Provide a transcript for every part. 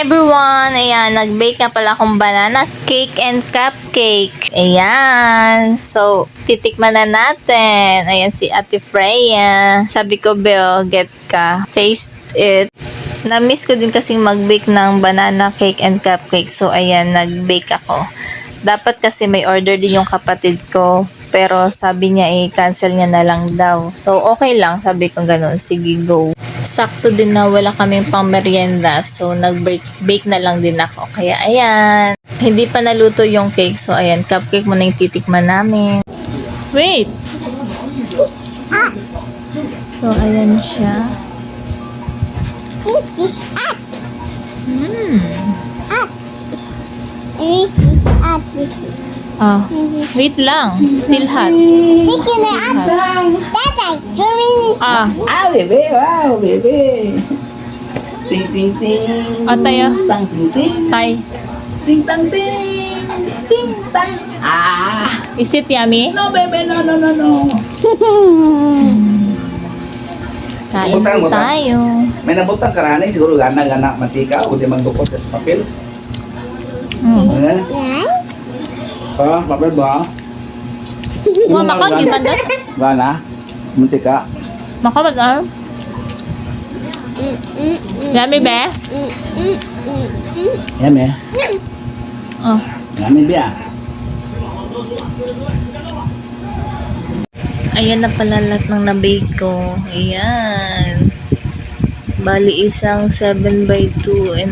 everyone! Ayan, nag-bake na pala akong banana cake and cupcake. Ayan. So, titikman na natin. Ayan si Ate Freya. Sabi ko, Bel, get ka. Taste it. Na-miss ko din kasing mag-bake ng banana cake and cupcake. So, ayan, nag-bake ako. Dapat kasi may order din yung kapatid ko. Pero sabi niya cancel niya na lang daw. So, okay lang. Sabi ko ganun. Sige, go. Sakto din na wala kaming pang merienda. So, nag-bake na lang din ako. Kaya, ayan. Hindi pa naluto yung cake. So, ayan. Cupcake muna yung titikman namin. Wait! So, ayan siya. Eat this up. Up. This is up. This is. Ah, wait lang. Still hot. This is up. Dada, doing. Ah, Ah, bebé, wow, bebé. Ting, ting, ting. Tayo. Tang, ting, ting. Tay. Ting, tang, ting. Ting, tang. Ah. Is it yummy? No, bebé, no, no, no, no. Kain Butang, po butang. tayo. May nabutang karani, siguro gana-gana mantika o di man dukot sa papel. Eh? Right? Ah, papel ba? Wah, makan gimana? Gana? Mantika? Makan ba? Yummy ba? Yan eh. Oh. Gani biya. Ayan na pala lahat ng nabake ko. Ayan. Bali isang 7x2.5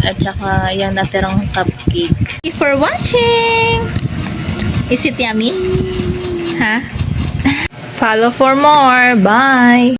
at saka yung natirang cupcake. Thank you for watching! Is it yummy? Ha? Follow for more. Bye!